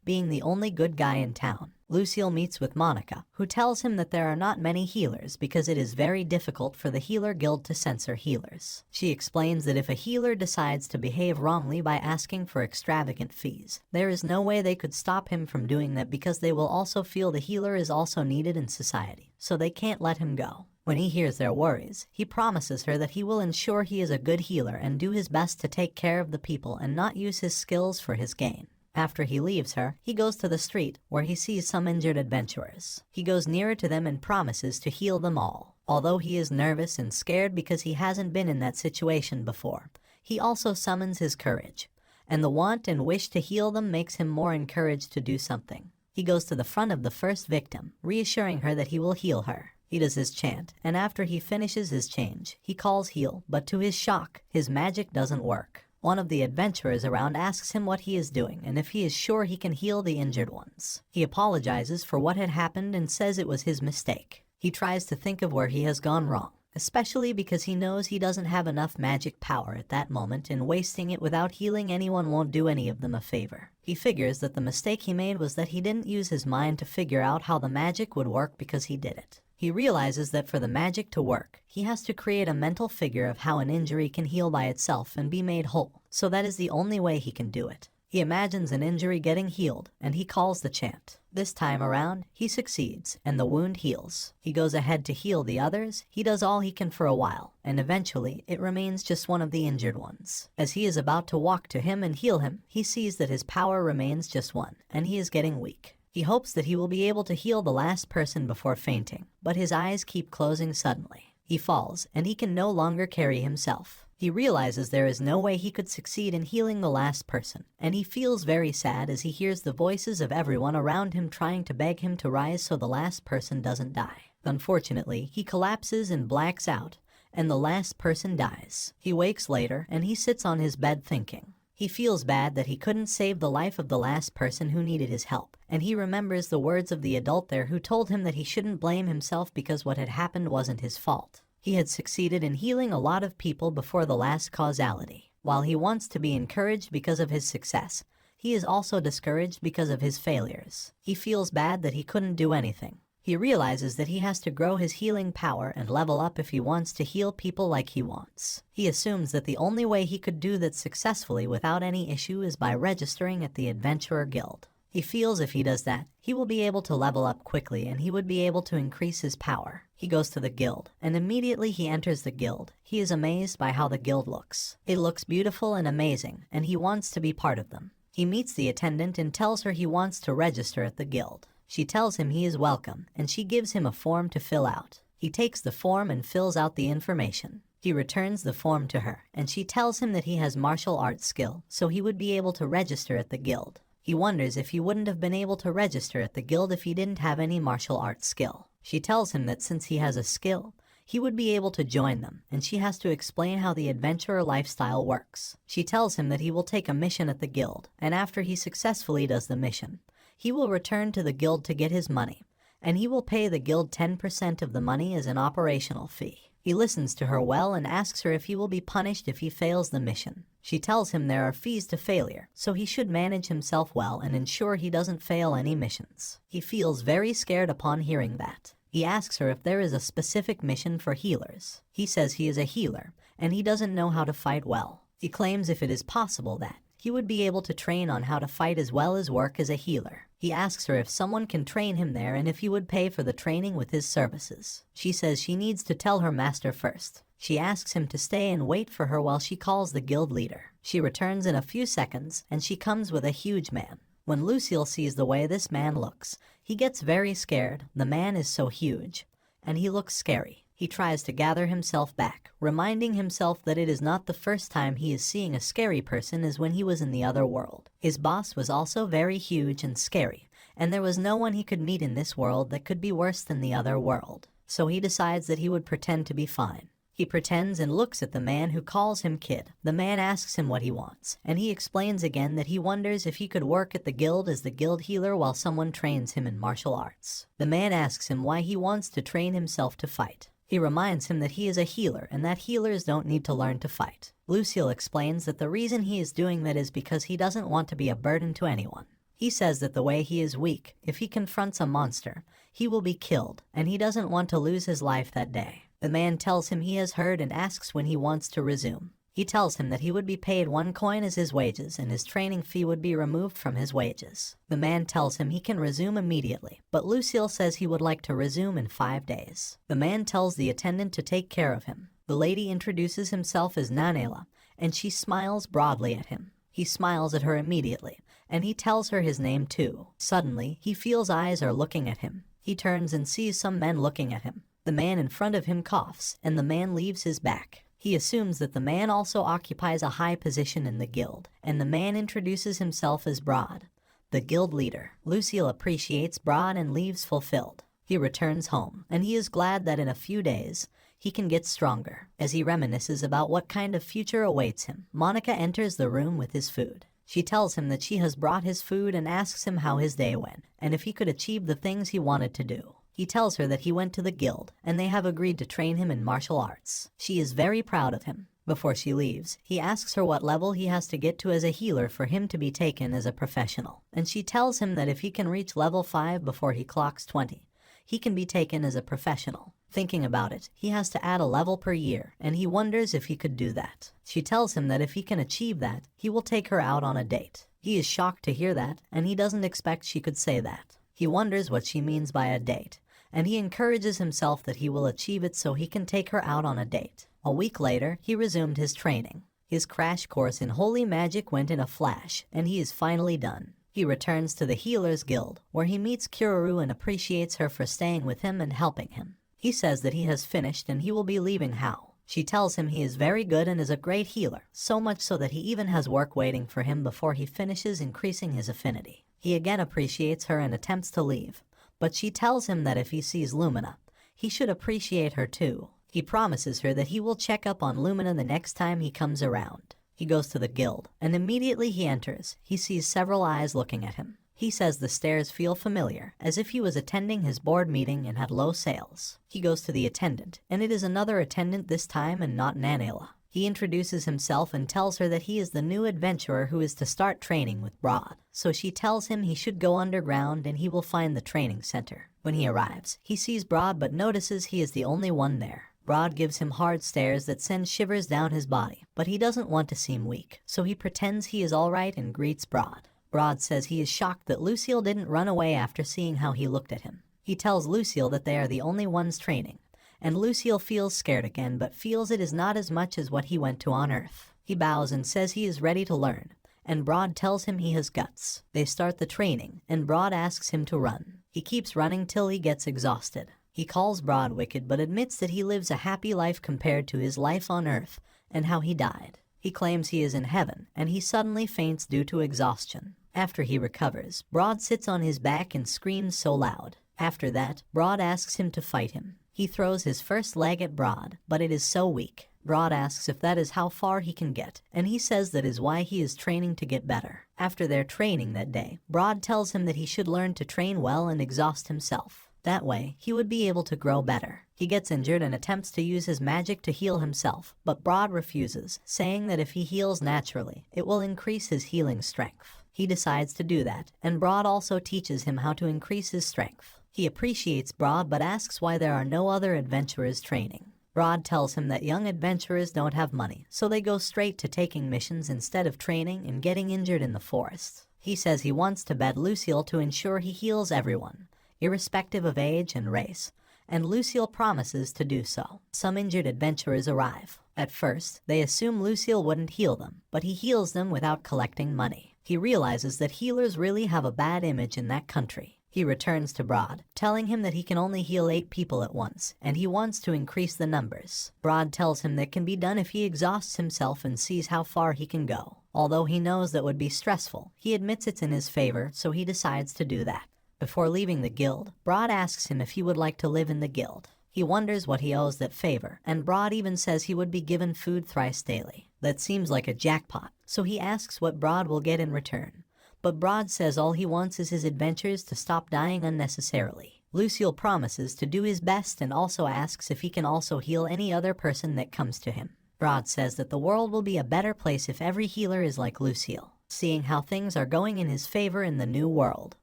being the only good guy in town. Lucille meets with Monica, who tells him that there are not many healers because it is very difficult for the healer guild to censor healers. She explains that if a healer decides to behave wrongly by asking for extravagant fees, there is no way they could stop him from doing that because they will also feel the healer is also needed in society, so they can't let him go. When he hears their worries, he promises her that he will ensure he is a good healer and do his best to take care of the people and not use his skills for his gain. After he leaves her, he goes to the street where he sees some injured adventurers. He goes nearer to them and promises to heal them all. Although he is nervous and scared because he hasn't been in that situation before, he also summons his courage, and the want and wish to heal them makes him more encouraged to do something. He goes to the front of the first victim, reassuring her that he will heal her. He does his chant, and after he finishes his change, he calls heal, but to his shock, his magic doesn't work. One of the adventurers around asks him what he is doing and if he is sure he can heal the injured ones. He apologizes for what had happened and says it was his mistake. He tries to think of where he has gone wrong, especially because he knows he doesn't have enough magic power at that moment and wasting it without healing anyone won't do any of them a favor. He figures that the mistake he made was that he didn't use his mind to figure out how the magic would work because he did it. He realizes that for the magic to work, he has to create a mental figure of how an injury can heal by itself and be made whole, so that is the only way he can do it. He imagines an injury getting healed, and he calls the chant. This time around, he succeeds, and the wound heals. He goes ahead to heal the others. He does all he can for a while, and eventually, it remains just one of the injured ones. As he is about to walk to him and heal him, he sees that his power remains just one, and he is getting weak. He hopes that he will be able to heal the last person before fainting, but his eyes keep closing suddenly. He falls, and he can no longer carry himself. He realizes there is no way he could succeed in healing the last person, and he feels very sad as he hears the voices of everyone around him trying to beg him to rise so the last person doesn't die. Unfortunately, he collapses and blacks out, and the last person dies. He wakes later, and he sits on his bed thinking. He feels bad that he couldn't save the life of the last person who needed his help, and he remembers the words of the adult there who told him that he shouldn't blame himself because what had happened wasn't his fault. He had succeeded in healing a lot of people before the last causality. While he wants to be encouraged because of his success, he is also discouraged because of his failures. He feels bad that he couldn't do anything. He realizes that he has to grow his healing power and level up if he wants to heal people like he wants. He assumes that the only way he could do that successfully without any issue is by registering at the Adventurer Guild. He feels if he does that, he will be able to level up quickly and he would be able to increase his power. He goes to the guild, and immediately he enters the guild. He is amazed by how the guild looks. It looks beautiful and amazing, and he wants to be part of them. He meets the attendant and tells her he wants to register at the guild. She tells him he is welcome, and she gives him a form to fill out. He takes the form and fills out the information. He returns the form to her, and she tells him that he has martial arts skill, so he would be able to register at the guild. He wonders if he wouldn't have been able to register at the guild if he didn't have any martial arts skill. She tells him that since he has a skill, he would be able to join them, and she has to explain how the adventurer lifestyle works. She tells him that he will take a mission at the guild, and after he successfully does the mission, he will return to the guild to get his money, and he will pay the guild 10% of the money as an operational fee. He listens to her well and asks her if he will be punished if he fails the mission. She tells him there are fees to failure, so he should manage himself well and ensure he doesn't fail any missions. He feels very scared upon hearing that. He asks her if there is a specific mission for healers. He says he is a healer, and he doesn't know how to fight well. He claims if it is possible that he would be able to train on how to fight as well as work as a healer. He asks her if someone can train him there and if he would pay for the training with his services. She says she needs to tell her master first. She asks him to stay and wait for her while she calls the guild leader. She returns in a few seconds, and she comes with a huge man. When Lucille sees the way this man looks, he gets very scared. The man is so huge, and he looks scary. He tries to gather himself back, reminding himself that it is not the first time he is seeing a scary person as when he was in the other world. His boss was also very huge and scary, and there was no one he could meet in this world that could be worse than the other world. So he decides that he would pretend to be fine. He pretends and looks at the man who calls him kid. The man asks him what he wants, and he explains again that he wonders if he could work at the guild as the guild healer while someone trains him in martial arts. The man asks him why he wants to train himself to fight. He reminds him that he is a healer and that healers don't need to learn to fight. Lucille explains that the reason he is doing that is because he doesn't want to be a burden to anyone. He says that the way he is weak, if he confronts a monster, he will be killed, and he doesn't want to lose his life that day. The man tells him he has heard and asks when he wants to resume. He tells him that he would be paid 1 coin as his wages and his training fee would be removed from his wages. The man tells him he can resume immediately, but Lucille says he would like to resume in 5 days. The man tells the attendant to take care of him. The lady introduces himself as Nanela, and she smiles broadly at him. He smiles at her immediately, and he tells her his name too. Suddenly, he feels eyes are looking at him. He turns and sees some men looking at him. The man in front of him coughs, and the man leaves his back. He assumes that the man also occupies a high position in the guild, and the man introduces himself as Broad, the guild leader. Lucille appreciates Broad and leaves fulfilled. He returns home, and he is glad that in a few days, he can get stronger. As he reminisces about what kind of future awaits him, Monica enters the room with his food. She tells him that she has brought his food and asks him how his day went, and if he could achieve the things he wanted to do. He tells her that he went to the guild, and they have agreed to train him in martial arts. She is very proud of him. Before she leaves, he asks her what level he has to get to as a healer for him to be taken as a professional, and she tells him that if he can reach level 5 before he clocks 20, he can be taken as a professional. Thinking about it, he has to add a level per year, and he wonders if he could do that. She tells him that if he can achieve that, he will take her out on a date. He is shocked to hear that, and he doesn't expect she could say that. He wonders what she means by a date, and he encourages himself that he will achieve it so he can take her out on a date. A week later, he resumed his training. His crash course in holy magic went in a flash, and he is finally done. He returns to the Healers Guild, where he meets Kururu and appreciates her for staying with him and helping him. He says that he has finished and he will be leaving How. She tells him he is very good and is a great healer, so much so that he even has work waiting for him before he finishes increasing his affinity. He again appreciates her and attempts to leave, but she tells him that if he sees Lumina, he should appreciate her too. He promises her that he will check up on Lumina the next time he comes around. He goes to the guild, and immediately he enters, he sees several eyes looking at him. He says the stairs feel familiar, as if he was attending his board meeting and had low sales. He goes to the attendant, and it is another attendant this time and not Nanela. He introduces himself and tells her that he is the new adventurer who is to start training with Broad. So she tells him he should go underground and he will find the training center. When he arrives, he sees Broad but notices he is the only one there. Broad gives him hard stares that send shivers down his body, but he doesn't want to seem weak, so he pretends he is alright and greets Broad. Broad says he is shocked that Lucille didn't run away after seeing how he looked at him. He tells Lucille that they are the only ones training, and Lucille feels scared again but feels it is not as much as what he went to on Earth. He bows and says he is ready to learn, and Broad tells him he has guts. They start the training, and Broad asks him to run. He keeps running till he gets exhausted. He calls Broad wicked but admits that he lives a happy life compared to his life on Earth and how he died. He claims he is in heaven, and he suddenly faints due to exhaustion. After he recovers, Broad sits on his back and screams so loud. After that, Broad asks him to fight him. He throws his first leg at Broad, but it is so weak. Broad asks if that is how far he can get, and he says that is why he is training to get better. After their training that day, Broad tells him that he should learn to train well and exhaust himself. That way, he would be able to grow better. He gets injured and attempts to use his magic to heal himself, but Broad refuses, saying that if he heals naturally, it will increase his healing strength. He decides to do that, and Broad also teaches him how to increase his strength. He appreciates Broad but asks why there are no other adventurers training. Broad tells him that young adventurers don't have money, so they go straight to taking missions instead of training and getting injured in the forest. He says he wants to bet Lucille to ensure he heals everyone, irrespective of age and race, and Lucille promises to do so. Some injured adventurers arrive. At first, they assume Lucille wouldn't heal them, but he heals them without collecting money. He realizes that healers really have a bad image in that country. He returns to Broad, telling him that he can only heal 8 people at once, and he wants to increase the numbers. Broad tells him that can be done if he exhausts himself and sees how far he can go. Although he knows that would be stressful, he admits it's in his favor, so he decides to do that. Before leaving the guild, Broad asks him if he would like to live in the guild. He wonders what he owes that favor, and Broad even says he would be given food thrice daily. That seems like a jackpot, so he asks what Broad will get in return. But Broad says all he wants is his adventures to stop dying unnecessarily. Lucille promises to do his best and also asks if he can also heal any other person that comes to him. Broad says that the world will be a better place if every healer is like Lucille. seeing how things are going in his favor in the new world.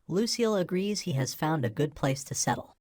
Lucille agrees he has found a good place to settle.